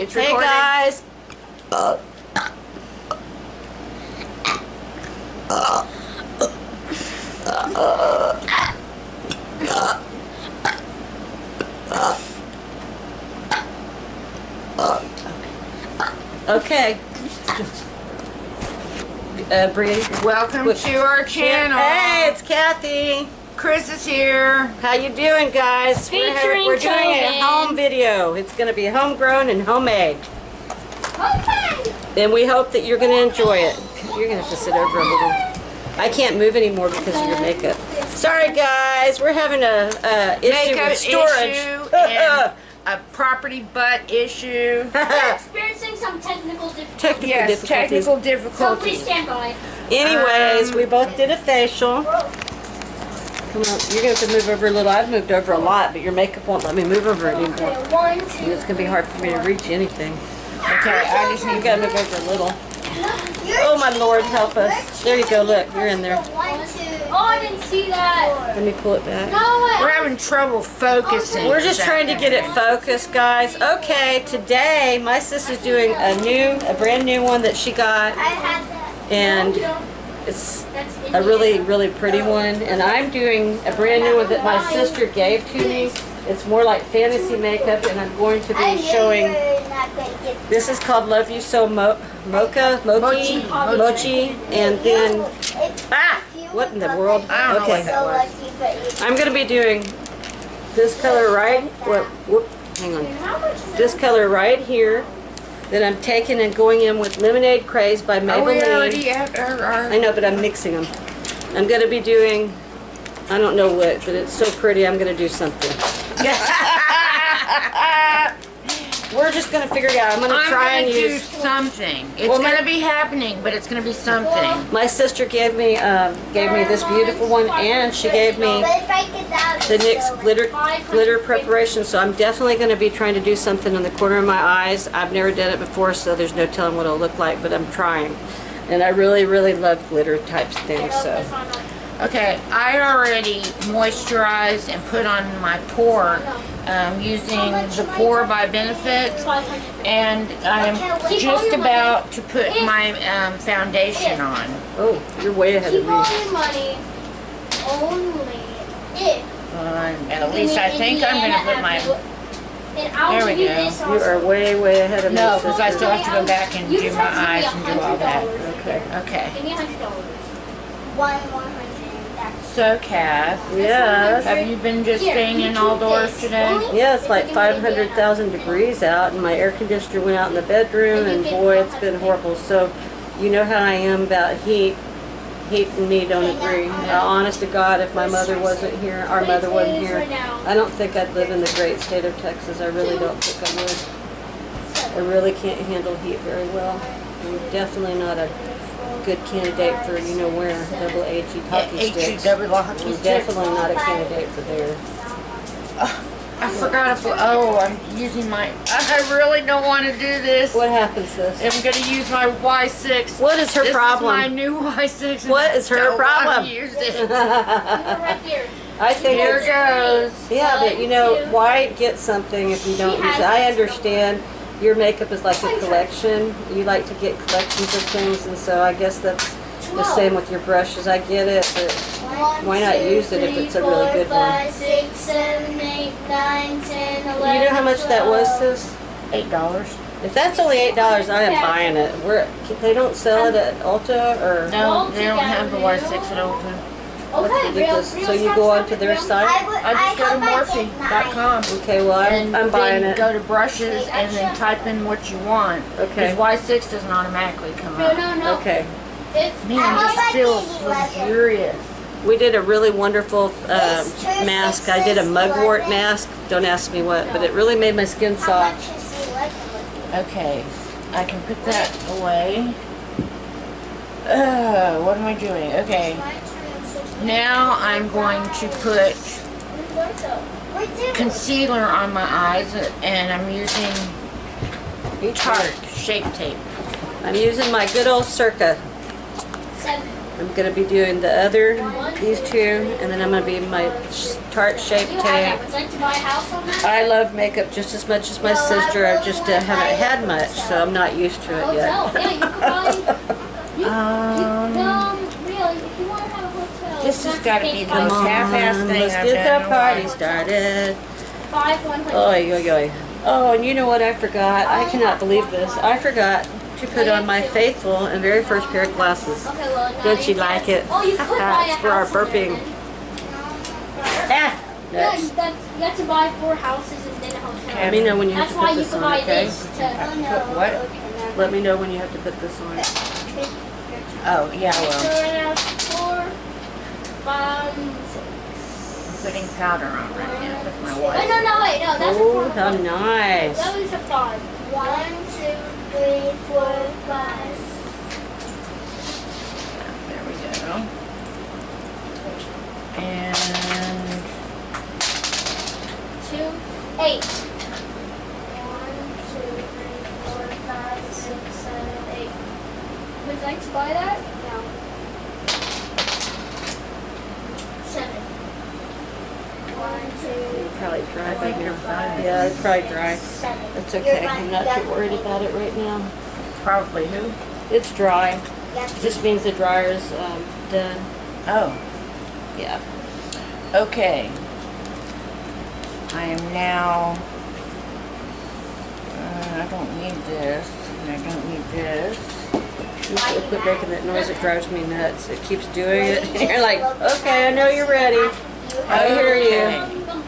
It's Hey recording. guys. Okay. Bree. Welcome to our channel. Hey, it's Kathy. Kris is here. How you doing, guys? Featuring we're doing a COVID. home video. It's going to be homegrown and homemade. Okay. And we hope that you're going to enjoy it. You're going to have to sit over a little. I can't move anymore because of your makeup. Sorry, guys. We're having a issue Makeup with storage. issue and a property butt issue. We're experiencing some technical difficulties. Yes, technical So please difficulties. stand by. Anyways, we both did a facial. Come on, you're going to have to move over a little. I've moved over a lot, but your makeup won't let me move over it anymore. Okay, 1, 2. It's going to be hard for me to reach anything. Okay, I just You need got to move over a little. Oh my Lord, help us. There you go, look, you're in there. 1, 2. Oh, I didn't see that. Let me pull it back. No way. We're having trouble focusing. We're just trying to get it focused, guys. Okay, today my sister's doing a brand new one that she got, I had that. and it's a really pretty one. And I'm doing a brand new one that my sister gave to me. It's more like fantasy makeup, and I'm going to be showing. This is called Love You So Mochi, and then what in the world? I don't know what Okay, that was. I'm going to be doing this color right. Whoop, hang on. This color right here. Then I'm taking and going in with Lemonade Craze by Are we already Maybelline. at our... I know, but I'm mixing them. I'm going to be doing, I don't know what, but it's so pretty. I'm going to do something. We're just going to figure it out. I'm going to try and do use. something. It's Well, going to be happening, but it's going to be something. My sister gave me this beautiful one, and she gave me the NYX glitter preparation. So I'm definitely going to be trying to do something in the corner of my eyes. I've never done it before, so there's no telling what it'll look like, but I'm trying. And I really love glitter type things. So Okay, I already moisturized and put on my PORE using the PORE by BENEFIIT, and I'm just about to put my foundation on. oh, you're way ahead of Keep me. all your money only if. At least I think I'm going to put my... And I'll There we give you go. this You are way ahead of me. No, sister. because I still have to go back and do my eyes and do all that. Okay. Okay. Give me $100. 100. So, Kath, Yes. have you been just staying indoors today? Yeah, it's like 500,000 degrees out, and my air conditioner went out in the bedroom, and boy, it's been horrible. So, you know how I am about heat. Heat and me don't agree. Honest to God, if my mother wasn't here, our mother wasn't here, I don't think I'd live in the great state of Texas. I really don't think I would. I really can't handle heat very well. I'm definitely not a good candidate for, you know, where double HE hockey sticks. double hockey I'm sticks. definitely not a candidate for there. I forgot to put, I'm using my, I really don't want to do this. What happens, sis? I'm going to use my Y6. What is her problem? This is my new Y6. and What is her I don't wanna problem? use it. Right here. I think Here it's, goes. yeah, but you know, why get something if you don't use it? I understand your makeup is like a collection. You like to get collections of things, and so I guess that's the same with your brushes. I get it, but why not use it if it's a really good one? 5, 6, 7, 8, 9, 10, 11. You know how much that was, sis? $8. If that's only $8, I am buying it. They don't sell it at Ulta or. No, they don't have the Y6 at Ulta. That's ridiculous. So you go onto their site? I just go to morphe.com. Okay, well I'm buying then it. go to brushes and then type in what you want. Okay. Because Y6 doesn't automatically come up. No. Okay. Man, this feels luxurious. We did a really wonderful mask. I did a mugwort mask. Don't ask me what, but it really made my skin soft. Okay, I can put that away. What am I doing? Okay, now I'm going to put concealer on my eyes, and I'm using Tarte Shape Tape. I'm using my good old Circa. 7. I'm going to be doing these two, and then I'm going to be my Tarte Shape You had Tape. that. Would you like to buy a house on that? I love makeup just as much as my sister. I just haven't had much, so I'm not used to it Hotel. yet. Yeah, you could buy. Really, if you want to have a hotel. This has got to be the Come most on, half-assed thing let's I've get done that in a party while. started. 5,100. Oy, oy, oy. Oh, and you know what I forgot? I cannot believe this. I forgot to put on my faithful and very first pair of glasses. Okay, well, now Don't you can. like it? Oh, you could buy a It's for our house in there, burping. then. Ah, Yeah, nuts. you have to buy 4 houses and then a hotel. Let me know when you have That's to why put you this could on, buy okay? this to. Put what? Let me know when you have to put this on. Oh, yeah, So well, right now, 4, 5, 6. I'm putting powder on right now with my Wait, wife. wait, no, that's Oh, a 4. how nice. That was a 5. 1, 2, 3, 4, 5. There we go. And 2, 8. 1, 2, 3, 4, 5, 6, 7, 8. Would you like to buy that? No. 7. 1, 2, Probably dry by here. 5, Yeah, it's probably dry. 7. That's okay. I'm not too worried about it right now. probably who? It's dry. It just means the dryer's done. Oh, Yeah. okay. I am now, I don't need this, and I don't need this. You should quit making that noise. It drives me nuts. It keeps doing it. You're like, okay, I know you're ready. I hear you.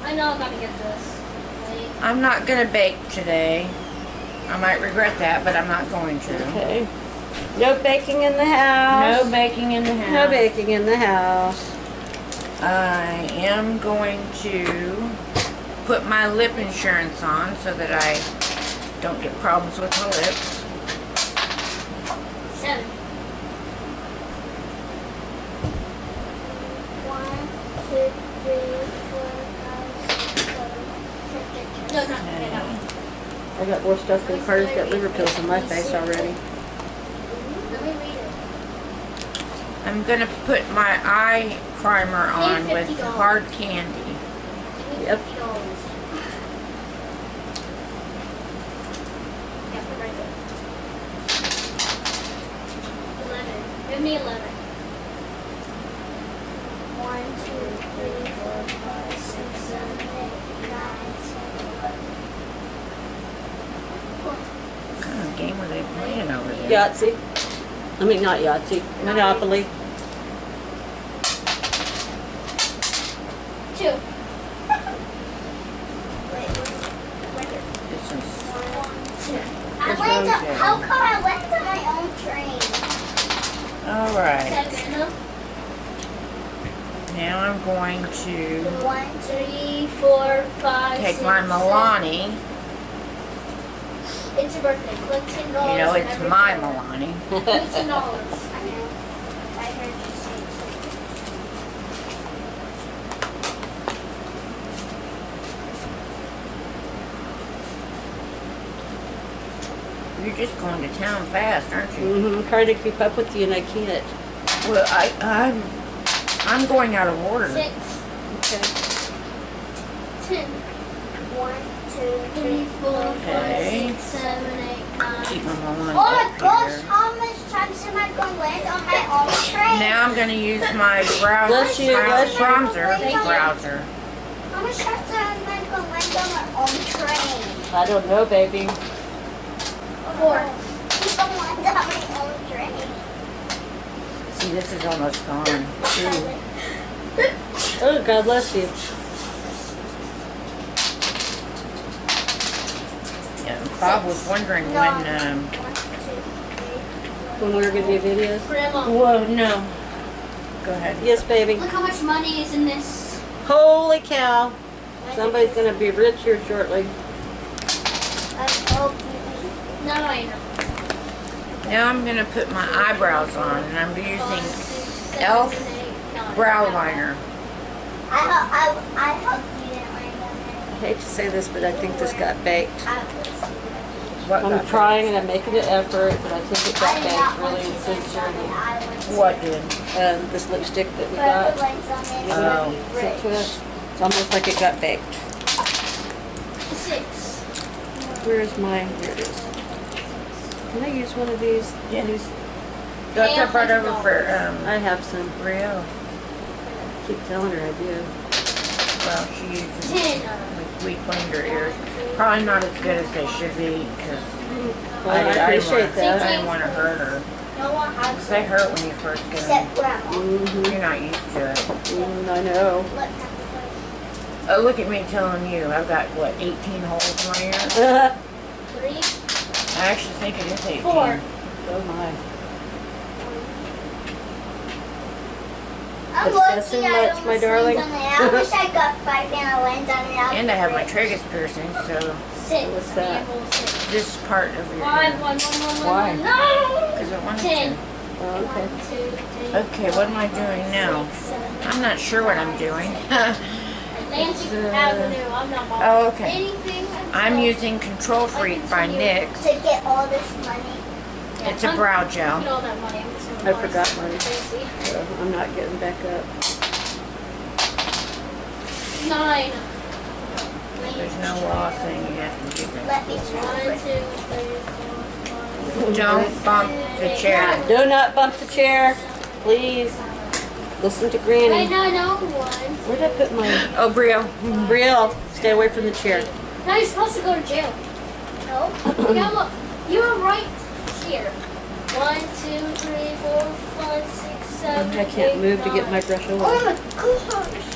I know I'm gonna get this. I'm not gonna bake today. I might regret that, but I'm not going to. Okay. No baking in the house. No baking in the house. No baking in the house. I am going to put my lip insurance on so that I don't get problems with my lips. 7. 1, 2, 3, 4, 5, 6, 7. No, not that. I got more stuff than Carter's got liver pills on my face already. Let me read it. I'm gonna put my eye primer on with hard candy. Yep. $50. Yeah, put right there. 11. Give me 11. 1, 2, 3, 4, 5, 6, 7, 8, 9, 10, 11. What kind of game are they playing over there? Yahtzee. I mean, not Yahtzee. Monopoly. 2. Wait, right here. This is 1, 2. There's Rose. How come I went on my own train? all right. 7. Now I'm going to 1, 3, 4, 5, take 6, my 7. Milani. It's your birthday. Click $10. You know, it's every my day. Milani. Click $10. I know. I heard you say You're just going to town fast, aren't you? Mm-hmm. Trying to keep up with you and I can't. Well, I'm going out of order. 6, Okay. 10. 1, 2, 3, 4, Okay. 5, 6, 7, 8, 9. Keep my Milani Oh my up gosh, here. how much times am I going to land on my own train? Now I'm going to use my Bless you, bless you. bronzer. How much times am I going to land on my own train? I don't know, baby. 4. I'm going to land on my own train. See, this is almost gone. Oh, God bless you. Yeah, Bob was wondering when, 1, 2, 3, 4. When we were going to do videos. Grandma, whoa, no. Go ahead. Yes, baby. look how much money is in this. Holy cow. Somebody's going to be rich here shortly. No, I know. Now I'm going to put my eyebrows on, and I'm using 5, 6, 7, Elf 8, 9. brow liner. I hope you didn't land on I hate to say this, but I think this got baked. What I'm got trying and I'm making an effort, but I think it got baked really sincerely. What did? This lipstick that we got Oh. sent to us. It's almost like it got baked. 6. Where's my, here it is. Can I use one of these? Yeah. These? That's I brought over for I have some. Rio. Keep telling her I do. Well, she uses 10. like we cleaned her ears. Probably not as good as they should be because Well, I appreciate I that. didn't want to hurt her. No one has 'Cause they hurt when you first get them. except Grandma. You're not used to it. I know. Oh, look at me telling you. I've got, what, 18 holes in my ear? 3. I actually think it is 18. 4. Oh my. I'm Is that lucky so I much, almost my darling? landed on it. I wish I got 5 and I landed on it. And I have my tragus piercing, so 6. What's that? this part of your 5, ear. 1, 1, 1, 1, Why? 1. No! Because it wanted 10. to. Oh, okay. 1, 2, 3. Okay, what am I doing now? 6, 7, I'm not sure what I'm doing. Atlantic Avenue. I'm not buying Oh, okay. anything. I'm using Control Freak by NYX. To get all this money. It's a brow Get gel. all that money. I'm just gonna I buy forgot something mine. crazy. So I'm not getting back up. 9. There's no law saying you have to do that. Let me try. 1, 2, 3, 4, 5. Don't bump the chair. Do not bump the chair, please. Listen to I Granny. know one. Where did I put my Oh, Brio. Brielle? Stay away from the chair. Now you're supposed to go to jail. No. Yeah, look. You were right here. 1, 2, 3, 4, 5, 6, 7. I can't move to get my brush Oh away. my gosh.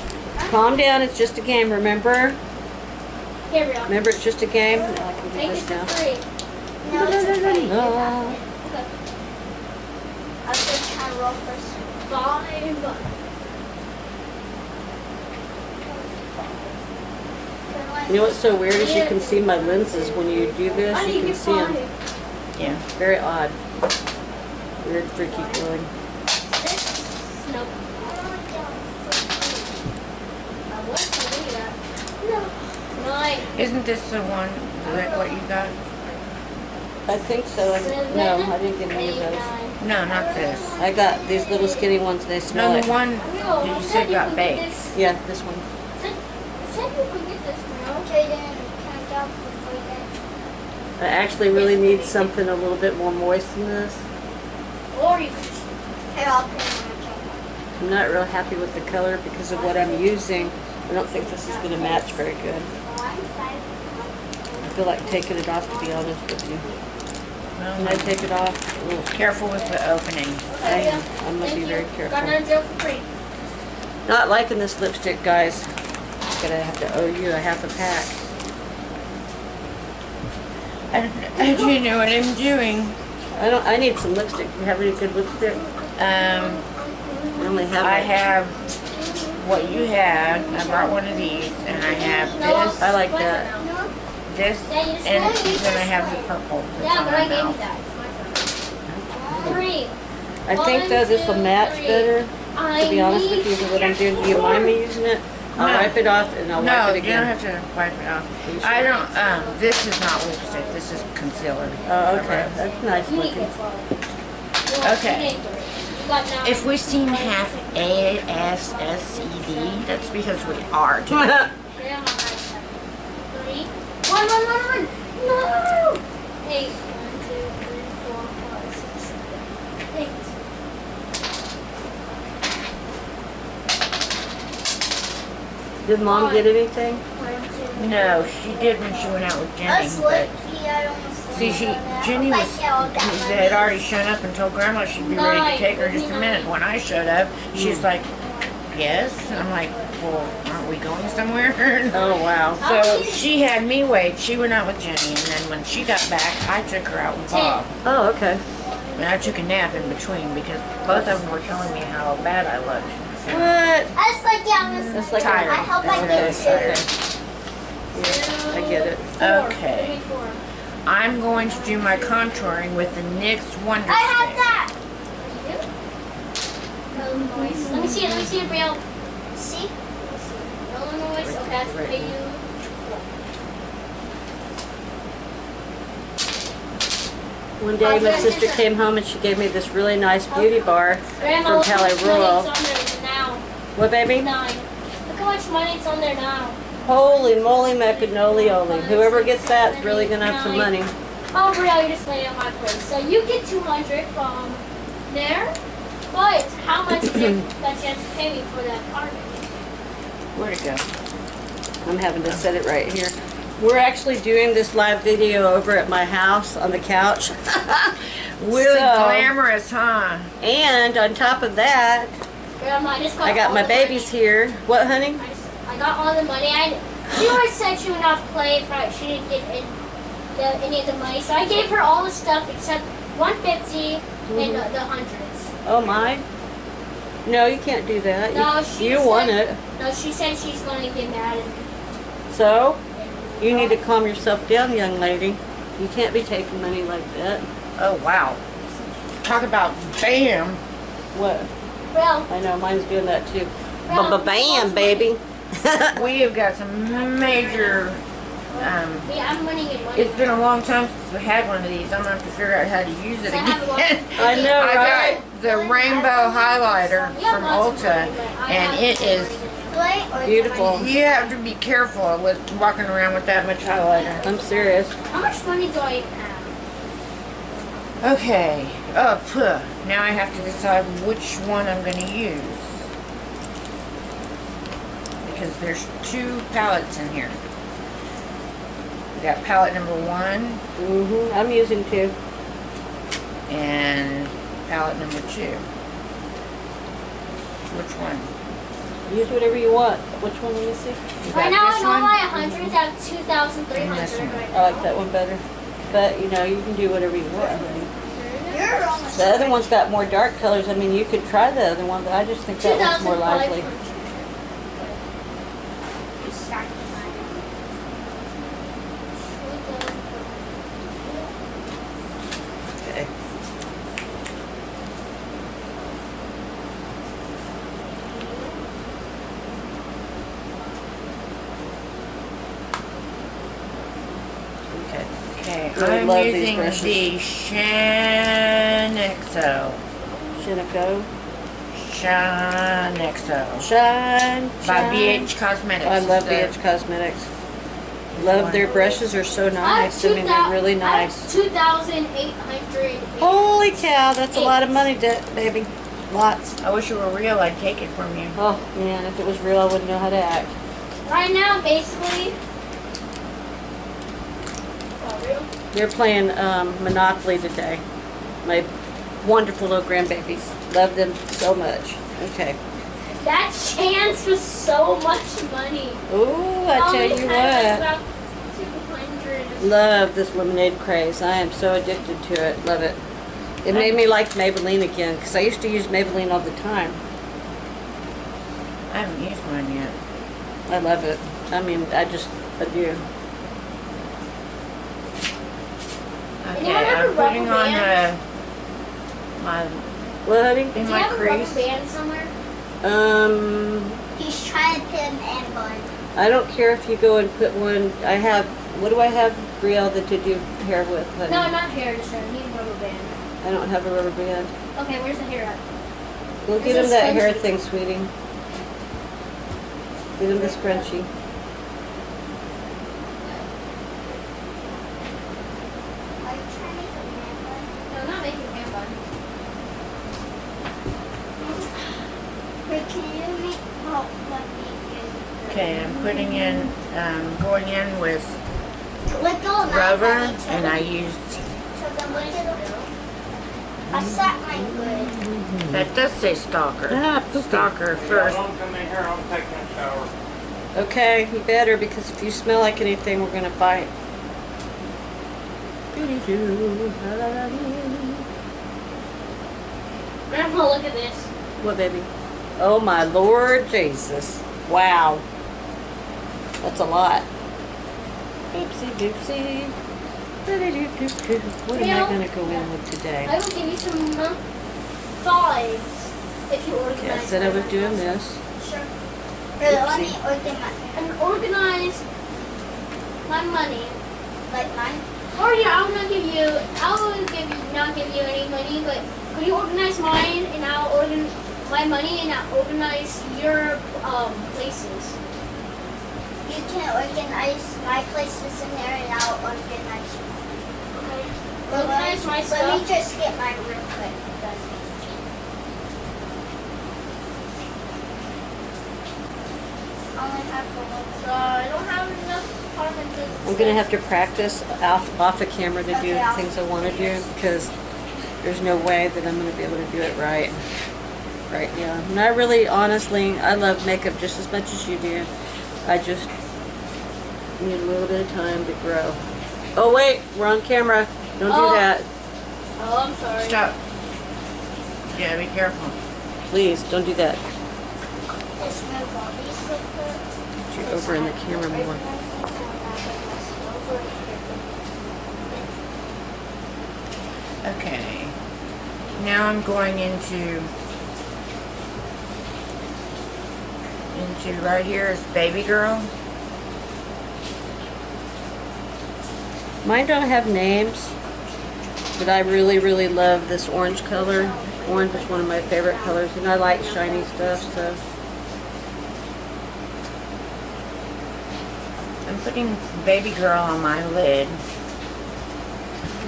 Calm down. It's just a game. Remember? Here we are. Remember, it's just a game. Now I can do Take it this to now. 3. No, it's a 3. No. Okay. I'm just trying to roll first. 5. You know what's so weird is you can see my lenses when you do this. You can see them. Yeah. Very odd. Weird, freaky feeling. 6. Nope. I was going to do that. No. 9. Isn't this the one, like what you got? I think so. No, I didn't get any of those. No, not this. I got these little skinny ones. They smell No, like. the one that you said got baked. Yeah, this one. Said you could get this now. Okay, then can I go before you I actually really need something a little bit more moist than this. Or you could just. Hey, I'll put it in my camera. I'm not real happy with the color because of what I'm using. I don't think this is going to match very good. I feel like taking it off, to be honest with you. Can I take it off? Ugh. Careful with the opening. I am. I'm going to be very Got careful. another deal for free. Not liking this lipstick, guys. I'm going to have to owe you a half a pack. I do know what I'm doing. I need some lipstick. Do you have any good lipstick? I only have I like- have what you had. I brought one of these, and I have this, I like that. this, and then I have the purple that's Yeah, on but my I gave you mouth. that. It's my turn. 3. I think though this will match better. To be honest with you, for what I'm doing. Do you mind me using it? I'll No. wipe it off and I'll No, wipe it you don't again. have to wipe it off. you I don't, this is not lipstick, this is concealer. Oh, okay. That's nice You need looking. to get 12. Okay. You got 9. If we seem half ASSED, that's because we are. Yeah, I'm on my side. 3. 1, 1, 1, 1. No! 8. 1, 2, 3, 4, 5, 6, 7, 8. Did Mom get anything? 1, 2. No, she did when she went out with Jenny, That's but lucky. I almost see, Jenny had already shown up and told Grandma she'd be ready to take her in just a minute. When I showed up, she's like, yes. And I'm like, well, aren't we going somewhere? Oh, wow. So she had me wait. She went out with Jenny, and then when she got back, I took her out with Bob. Oh, okay. And I took a nap in between because both of them were telling me how bad I looked. So, What? That's like, yeah, Miss. That's like tired. I hope I That's get what it is, two. tired. I get it. 4. Okay. Give me 4. I'm going to do my contouring with the NYX Wonder I have Stick. that. Illinois. Let me see it. Let me see it, real. See? Illinois. Okay, that's you. One day my sister came home and she gave me this really nice beauty bar Grandma, from look how Palais much money Royal. is on there now. What, baby? 9. Look how much money's on there now. Holy moly macanoli oli. Whoever gets that is really gonna have some money. Oh, Brielle, you just laid on my place. So you get 200 from there, but how much is it that you have to pay me for that card? Where'd it go? I'm having to set it right here. We're actually doing this live video over at my house on the couch. Really glamorous, huh? And on top of that, I got my babies here. What, honey? I got all the money. She always said she would not play if she didn't get any of the money. So I gave her all the stuff except 150 and the hundreds. Oh my. No, you can't do that. No, you won it. No, she said she's going to get mad at me. So, you need to calm yourself down, young lady. You can't be taking money like that. Oh, wow. Talk about bam. What? Well, I know, mine's doing that too. Well, Bam, baby. We have got some major, yeah, I'm winning in money. it's been a long time since we had one of these. I'm going to have to figure out how to use it I have again. I know, I right? got the rainbow highlighter from Ulta, and it is, Beautiful. you have to be careful with walking around with that much highlighter. I'm serious. How much money do I even have? Okay, now I have to decide which one I'm going to use. Because there's 2 palettes in here. We got palette number 1 I'm using 2. and palette number 2. Which one? Use whatever you want. Which one will you see? You Right got now, this I know one? my hundreds have 2,300 And this one. right I now. like that one better. But, you know, you can do whatever you want, honey. You're almost The other one's got more dark colors. I mean, you could try the other one, but I just think that one's more lively. Okay. Okay, Really I'm love these using brushes. the SHAANXO. Shinako. SHAANXO. Shine. By shine. BH Cosmetics. I love The- BH Cosmetics. Love their brushes are so nice. I mean, they're really nice. 2,800. Holy cow, that's a lot of money, baby. Lots. I wish it were real, I'd take it from you. Oh, man, if it was real, I wouldn't know how to act. Right now, basically. Oh, real? They're playing Monopoly today. My wonderful little grandbabies. Love them so much. Okay. That chance was so much money. Ooh, I tell Only you had what. about 200. Love this lemonade craze. I am so addicted to it. Love it. It made me like Maybelline again, because I used to use Maybelline all the time. I haven't used mine yet. I love it. I mean, I do. Okay, have a I'm putting rubber on band? my What, honey? in Do you my have a rubber crease. band somewhere? He's trying to put an end bun. I don't care if you go and put one. I have, what do I have, Brielle, that to do hair with, honey? No, not hair, just I need a rubber band. I don't have a rubber band. Okay, where's the hair at? Go get It's a him that hair scrunchie. thing, sweetie. Get him the scrunchie. Are you trying to make a man bun? No, I'm not making a hair bun. Wait, can you make, oh, let me Okay, I'm putting in, going in with let go of rubber, mine, honey, and I used, so then look at the, I sat mine good. that does say stalker. Ah, poopy. Stalker first. Don't come in here, I'll take that shower. Okay, you better, because if you smell like anything, we're gonna fight. Grandma, look at this. What, baby? Oh my Lord Jesus. Wow. That's a lot. Oopsie doopsie. Ba-da-doo-doo-doo. What am I going to go in with today? I will give you some fives if you organize. Okay, I said I was doing this. Sure. Let me organize, And organize my money. like mine. Or yeah, I'm gonna give you. I will give you not give you any money, but could you organize mine and I'll my money in organize your places. You can organize my places in there and I'll organize you. Okay. Organize my Let stuff. me just get mine real quick. I only have one. I don't have enough apartments. I'm gonna have to practice off the camera to do the things I want to do because there's no way that I'm gonna be able to do it right now. And I really, honestly, I love makeup just as much as you do. I just need a little bit of time to grow. Oh wait, we're on camera. Don't do that. Oh, I'm sorry. Stop. Yeah, be careful. Please, don't do that. Just move all these real quick. You're over in the camera more. Okay. Now I'm going into right here is baby girl. Mine don't have names, but I really, really love this orange color. Orange is one of my favorite colors, and I like shiny stuff, so. I'm putting baby girl on my lid. I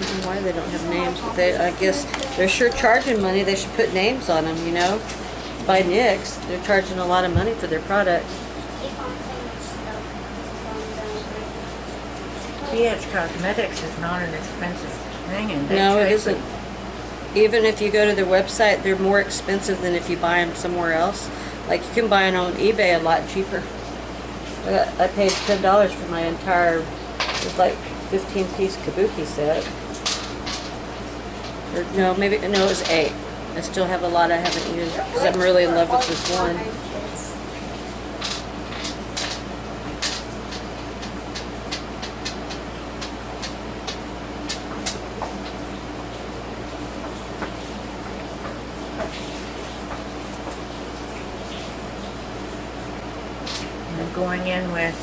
don't know why they don't have names, but I guess they're sure charging money. They should put names on them, you know. By NYX, they're charging a lot of money for their products. BH Cosmetics is not an expensive thing, and No, it isn't. Even if you go to their website, they're more expensive than if you buy them somewhere else. Like you can buy them on eBay a lot cheaper. I paid $10 for my entire, it was like 15-piece kabuki set. Or no, it was 8. I still have a lot I haven't used because I'm really in love with this one. I'm going in with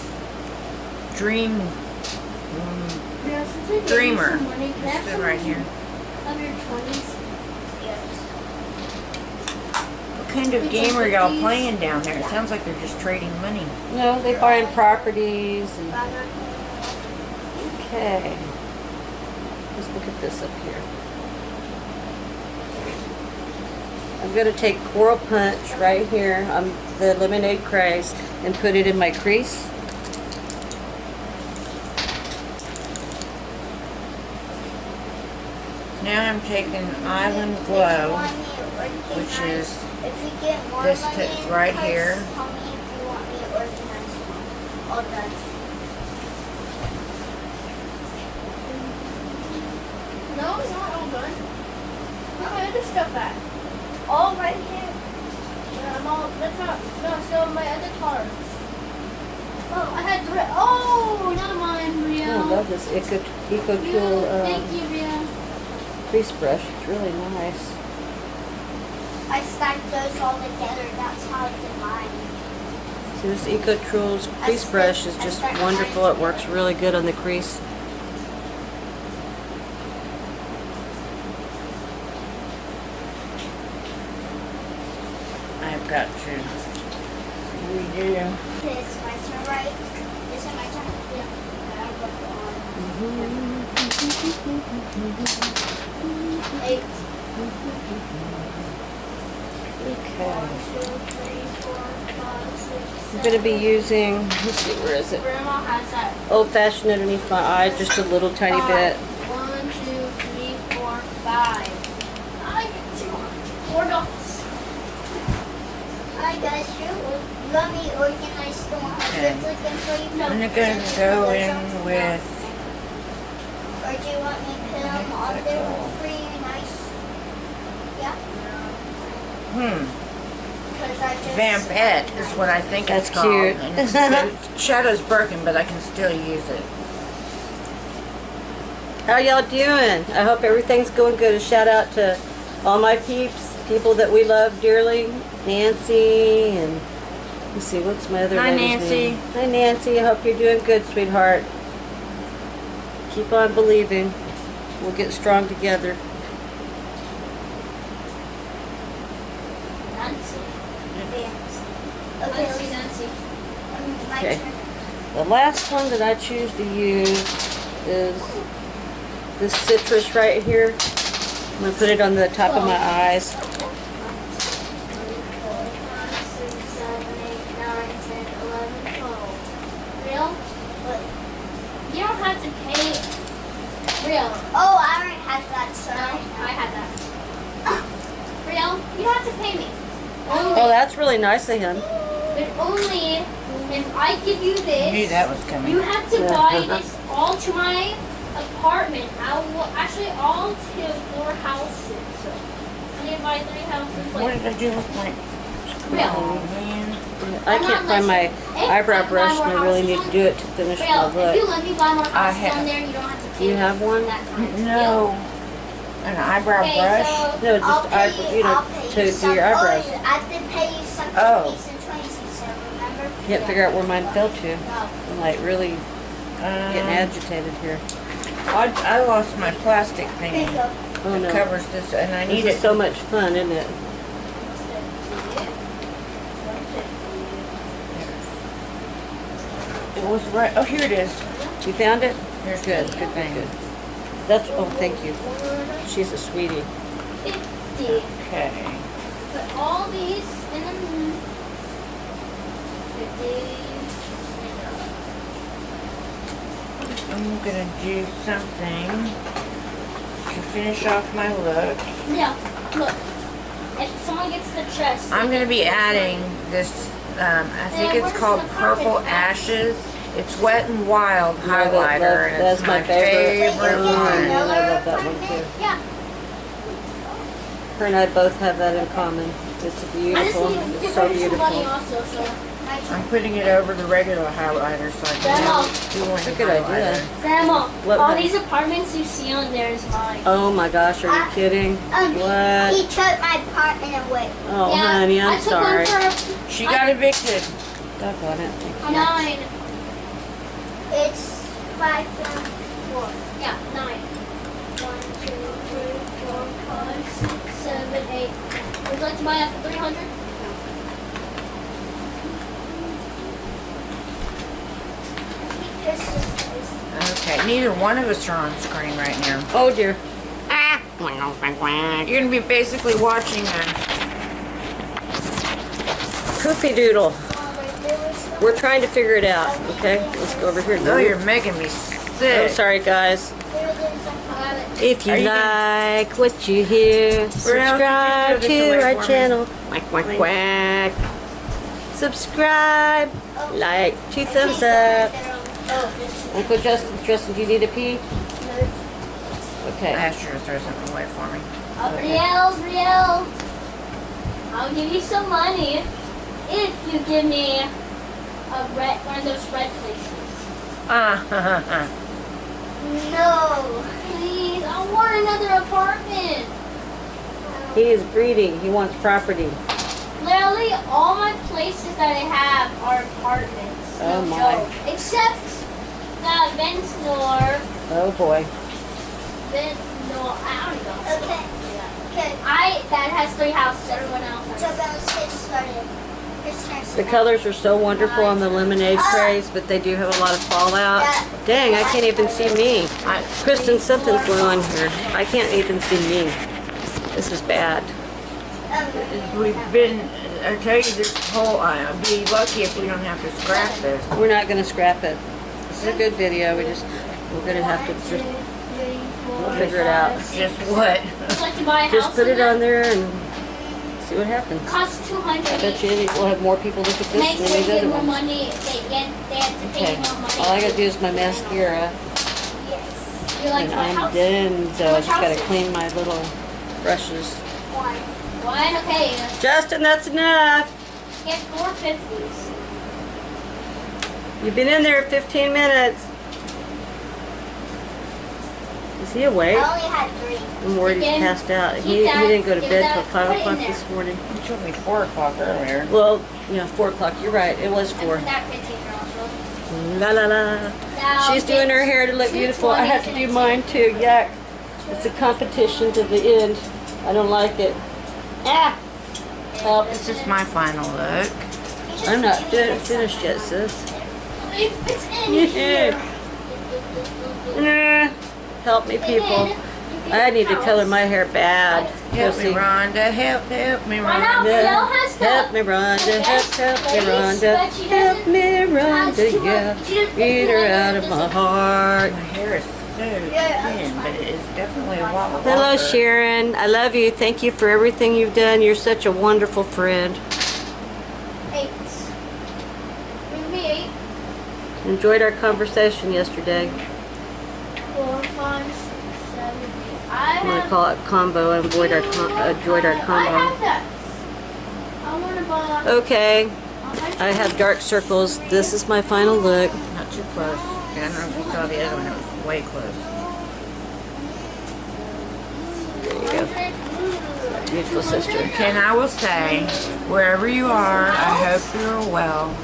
Dreamer. This is right here. Of your 20s. What kind of game are y'all playing down there? It sounds like they're just trading money. No, they buying properties and okay. Let's look at this up here. I'm gonna take Coral Punch right here on the Lemonade Craze and put it in my crease. Now I'm taking Island Glow, which is this tip right here. Tell me if you want me to organize one. All done. No, it's not all done. Where my other stuff at? All right here. Yeah, I'm all, that's not, no, still my other cards. Oh, I had three. Oh, never mind, Rio. Oh, I love this Eco Thank Tool you, Rio. crease brush. It's really nice. I stacked those all together. That's how I did mine. See, this Eco Tools crease brush is just wonderful. It works really good on the crease. I've got to redo. It's my turn, right? Is it my turn? Yeah. I'll go on. 8. Okay. 1, 2, 3, 4, 5, 6, I'm going to be using, let's see, where is it? Grandma has that. Old Fashioned underneath my eye, just a little tiny bit. 1, 2, 3, 4, 5. I get 4 dots. I got you. Let me organize the one Okay. I'm looking for you. I'm going to go in with Or do you want me to put them on there for you nice? Yeah? Because I just... Vampette is what I think That's it's called. cute. And it's, the shadow's broken, but I can still use it. How y'all doing? I hope everything's going good. A shout out to all my peeps, people that we love dearly. Nancy and let's see, what's my other Hi, lady's Nancy. name? Hi Nancy, I hope you're doing good, sweetheart. Keep on believing. We'll get strong together. That's Okay. The last one that I choose to use is this citrus right here. I'm going to put it on the top of my eyes. 5, 6, 7, 8, 9, 10, 11, 12. Real? What? You don't have to pay. Real. Oh, I already had that, sorry. I had that. Real? You don't have to pay me. Only, Oh, that's really nice of him. but only if I give you this. Knew that was coming. You have to buy this all to my apartment. Actually all to 4 houses. So I need to buy 3 houses. What Like, did I do with my? real. Oh man. I can't find my eyebrow brush and I really need to do it to finish my Real. If you look. let me buy more I houses have. on there, you don't have to pay. You me have one? that time. No. An eyebrow Okay, brush. so No, just eyebrow, you know, to do your eyebrows. Oh, I did pay you some Oh. piece and 20 cents, remember? Can't figure out where mine fell to. no. I'm like really getting Um, agitated here. I lost my plastic There thing you go. Oh that no. covers this, and I need This it. is so much fun, isn't it? It was right. Oh, here it is. You found it? Here's Good, the good, thing. good. That's, oh, thank you. She's a sweetie. 50. Okay. Put all these in the 50. I'm gonna do something to finish off my look. Yeah, look. If someone gets the chest, I'm gonna be adding this. I think it's called Purple Ashes. It's Wet and Wild highlighter, and That's it's my favorite favorite one. one. And I love that one too. yeah. Her and I both have that in common. It's I just beautiful. need to It's get so rid of some money beautiful. also, so. I'm putting it over the regular highlighter so I Grandma. can do That's a good idea. Grandma, What all one? these apartments you see on there is mine. Oh my gosh, are you kidding? He What? took my apartment away. Oh Yeah, honey, I I'm took sorry. one for She got evicted. Doggone it. 9. It's 5 and 4. Yeah, 9. 1, 2, 3, 4, 5, 6, 7, 8. Would you like to buy it for 300? Okay, neither one of us are on screen right now. Oh dear. You're gonna be basically watching a Poopy doodle. We're trying to figure it out, okay? Let's go over here. Oh, you're making me Oh, sick. sorry guys. If you Are you like what you hear, subscribe could you throw this to away our for me? channel. Quack, quack, quack. Subscribe. Like, 2 thumbs up. Uncle Justin, do you need a pee? I Okay. asked you to throw something away for me. Riel. I'll give you some money if you give me one of those red places. No. Please, I want another apartment. He is greedy. He wants property. Literally, all my places that I have are apartments. Oh, No my. joke. Except that Vensnor. Oh boy. I don't know. Okay. Okay. That has 3 houses. Everyone else So has. then let's get started. It's time to The colors are so wonderful on the lemonade trays, but they do have a lot of fallout. Dang, I can't even see me. Kristen, something's going on here. I can't even see me. This is bad. We've been, I tell you this whole, I'll be lucky if we don't have to scrap this. We're not going to scrap it. This is a good video. We're going to have to just we'll figure it out. Just what? Would you like to buy a Just house put in it there? on there and see what happens. Costs 200. I bet you we'll have more people look at this Make than sure you these get other more ones. money. They have to pay Okay. you more money. All I got to do is my mascara, You like and my I'm house? done. So I Which just got to houses? clean my little brushes. One, okay. Justin, that's enough. Get 450s. You've been in there 15 minutes. Is he awake? I only had 3. I'm worried he's Again, passed out. keep He that- didn't go to give bed that- till 5 put it in o'clock there. this morning. You told me 4 o'clock earlier. Well, yeah, 4 o'clock. You're right. It was 4. And that 15 also. La la la. Now She's doing her hair to look two beautiful. I have to 20s do mine too. Yuck. It's a competition to the end. I don't like it. Ah! Help. This is my final look. I'm not finished yet, sis. If it's in here. Nah. Help me, people. I need to color my hair bad. Help me, Rhonda. Help me, Rhonda. Help me, Rhonda. Help me, Rhonda. Help me, Rhonda. Yeah. Eat her out of my heart. My hair is so thin, but it is definitely a lot longer. Hello, Sharon. I love you. Thank you for everything you've done. You're such a wonderful friend. 8. Give me 8. Enjoyed our conversation yesterday. 4, 5, 6, 7, 8. I'm going to call it combo. I enjoyed our I combo. have that. I want to buy. Okay. I have dark circles. This is my final look. Not too close. I don't know if you saw the other one. It was way close. There you go. Beautiful sister. And I will say, wherever you are, I hope you're well.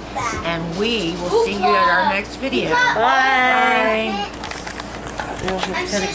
And we will see you at our next video. Bye. Bye.